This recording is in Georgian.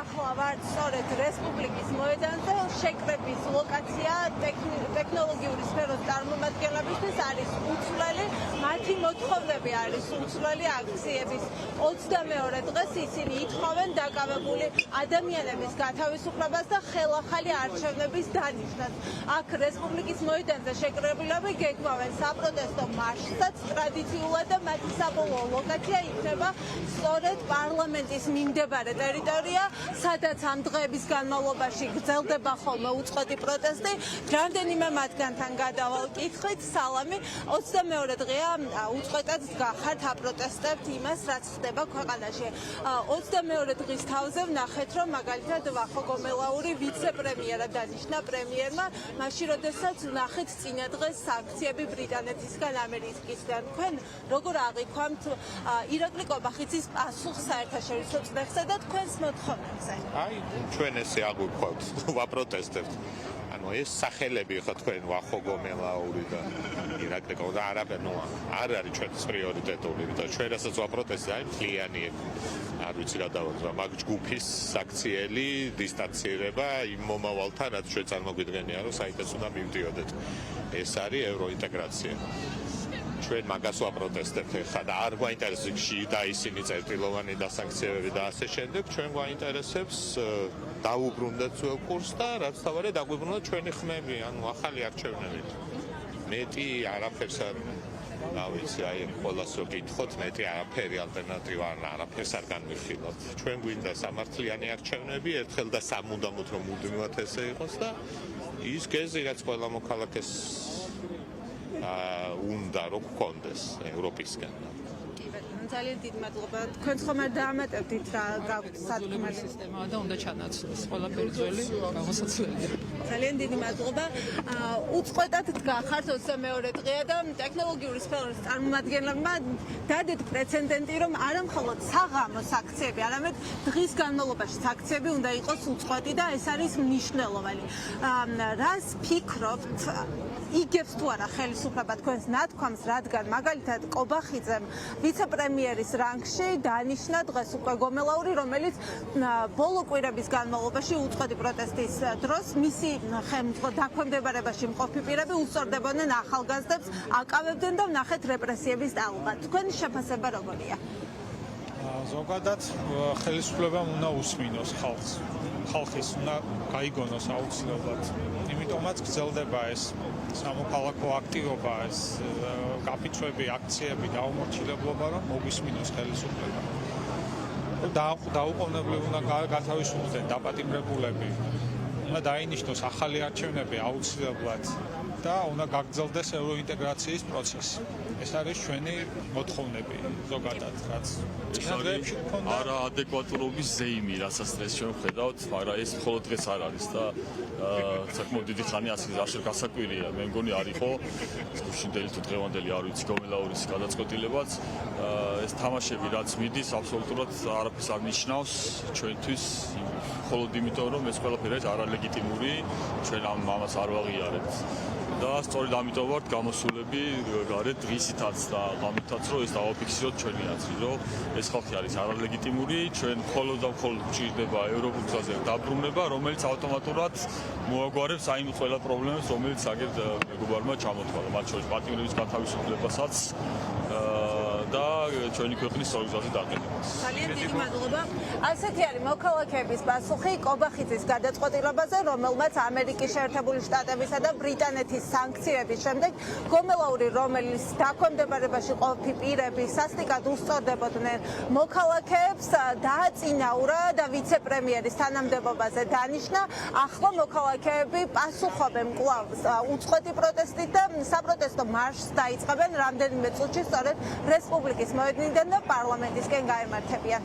ახლა ვართ სწორედ რესპუბლიკის მოედანზე, შეკრების ლოკაცია ტექნოლოგიური სფეროს წარმომადგენლებისთვის არის უცვლელი, მათი მოთხოვნები არის უცვლელი აქციების 22 დღეს ისინი ითხოვენ დაკავებული ადამიანების გათავისუფლებას და ხელახალი არჩევნების დანიშნას. აქ რესპუბლიკის მოედანზე შეკრებილები გეგმავენ საპროტესტო მარშსაც, ტრადიციულად და მათი საბოლოო ლოკაცია იქნება სწორედ პარლამენტის მიმდებარე ტერიტორია, სადაც ამ დღეების განმავლობაში გრძელდება ხოლმე უწყვეტი პროტესტი. რამდენიმე მათგანთან გადავალ კითხვით, სალამი, 22 დღეა უწყვეტად გახართ აპროტესტებთ იმას, რაც ხდება ქვეყანაში. 22 დღის თავზე ვნახეთ, რომ მაგალითად ვახო გომელაური ვიცე-პრემიერად დანიშნა პრემიერმა, მაშინ როდესაც ვნახეთ წინა დღეს სანქციები ბრიტანეთისგან, ამერიკისგან. თქვენ როგორ აღიქვამთ ირაკლი კობახიძის პასუხს საერთაშორისო წრესზე და თქვენს მოთხოვნებზე? ჩვენ ესე აღვიქვავთ, ვაპროტესტებთ. ეს სახელები ხო თქვენ ვახო გომელაური და ირაკლი და არ არის ჩვენთვის პრიორიტეტული და ჩვენ რასაც ვაპროტესტებთ, აი მთლიანიები. არ ვიცი რა დავაგზავნო, მაგ ჯგუფის საქციელი დისტანცირება იმ მომავალთან, რაც ჩვენ წარმოგვიდგენია, რომ საიტეს უნდა მივდიოდეთ. ეს არის ევროინტეგრაცია. ჩვენ მაგას ვაპროტესტებთ ხა და არ გვაინტერესებს და ისინი წერტილოვანი დასანქციებები და ასე შემდეგ, ჩვენ გვაინტერესებს დაუბრუნდეთ ძველ კურსს და რაც თავარი დაგვიბრუნოთ ჩვენი ხმები, ანუ ახალი არჩევნებით. მეტი არაფერს არ დავიცი, აი ყველას რო გითხოთ, მეტი არაფერი ალტერნატივა არაფერს არ განვიხილავთ. ჩვენ გვინდა სამართლიანი არჩევნები, ერთხელ და სამუდამოდ რომ მუდმივად ესე იყოს და ის გეზი რაც ყველა მოქალაქეს უნდა რომ გქონდეს ევროპისგან. ძალიან დიდი მადლობა. თქვენ ხომ არ დაამატებდით რა გაქვთ სათქმელი სისტემა და უნდა ჩანაცვლოს ყველაფერი ძველი გამოსაცვლელია. ძალიან დიდი მადლობა. უწყვეტად გახართ 22 დღეა და ტექნოლოგიური სფეროს წარმომადგენლებმა დადეთ პრეცედენტი, რომ არა მხოლოდ საღამოს აქციები, არამედ დღის განმავლობაში აქციები უნდა იყოს უწყვეტი და ეს არის მნიშვნელოვანი. რას ფიქრობთ, იგებს თუ არა ხელისუფლება თქვენს ნათქვამს, რადგან მაგალითად კობახიძემ ვიცე-პრემიერის რანგში დანიშნა დღეს უკვე გომელაური, რომელიც ბოლო კვირების განმავლობაში უწყვეტი პროტესტის დროს მისი დაქვემდებარებაში მყოფი პირები უსწორდებოდნენ ახალგაზრდებს, აკავებდნენ და ვნახეთ რეპრესიების ტალღა. თქვენი შეფასება როგორია? ზოგადად ხელისუფლებამ უნდა უსმინოს ხალხს. ხალხის უნდა გაიგონოს აუცილებლად. იმიტომაც გრძელდება ეს სამოქალაქო აქტივობა, ეს გაფიცვები, აქციები, დაუმორჩილებლობა, რომ მოგვისმინოს ხელისუფლება. დაუყოვნებლივ უნდა გათავისუფლდნენ დაპატიმრებულები. უნდა დაინიშნოს ახალი არჩევნები აუცილებლად და უნდა გაგრძელდეს ევროინტეგრაციის პროცესი. ეს არის ჩვენი მოთხოვნები ზოგადად, რაც წინადრეებში გქონდა. არაადეკვატურობის ზეიმი, რასაც დღეს ჩვენ ვხედავთ, მაგრამ ეს მხოლოდ დღეს არ არის და საკმაოდ დიდი ხანი ასე გასაკვირია. მე მგონი არ იყო შინდელი თუ დღევანდელი არ ვიცი გომელაურის გადაწყვეტილებაც. ეს თამაშები რაც მიდის, აბსოლუტურად არაფერს არ ნიშნავს ჩვენთვის, მხოლოდ იმიტომ რომ ეს ყველაფერი არის არალეგიტიმური, ჩვენ ამას არ ვაღიარებთ. და სწორედ ამიტომ ვართ გამოსულები გარეთ დღისითაც და ამითაც რომ ეს დავაფიქსიროთ ჩვენი აზრი, რომ ეს ხალხი არის არალეგიტიმური, ჩვენ მხოლოდ და მხოლოდ გვჭირდება ევროპულ გზაზე დაბრუნება, რომელიც ავტომატურად მოაგვარებს აი ყველა პრობლემებს, რომელიც აგერ მეგობარმა ჩამოთვალა, მათ შორის პატიმრების გათავისუფლებასაც და ჩვენი ქვეყნის სწორ გზაზე დაყენებას. ძალიან დიდი მადლობა. ასეთი არის მოქალაქეების პასუხი კობახიძის გადაწყვეტილებაზე, რომელმაც ამერიკის შეერთებული შტატებისა და ბრიტანეთის სანქციების შემდეგ გომელაური, რომელიც დაქვემდებარებაში ყოფი პირები სასტიკად უსწორდებოდნენ მოქალაქეებს, დააწინაურა და ვიცე-პრემიერის თანამდებობაზე დანიშნა. ახლა მოქალაქეები პასუხობენ კვლავ უწყვეტი პროტესტით და საპროტესტო მარშს დაიწყებენ რამდენიმე წუთში სწორედ რესპუბლიკის მოედნიდან და პარლამენტისკენ გაემართებიან.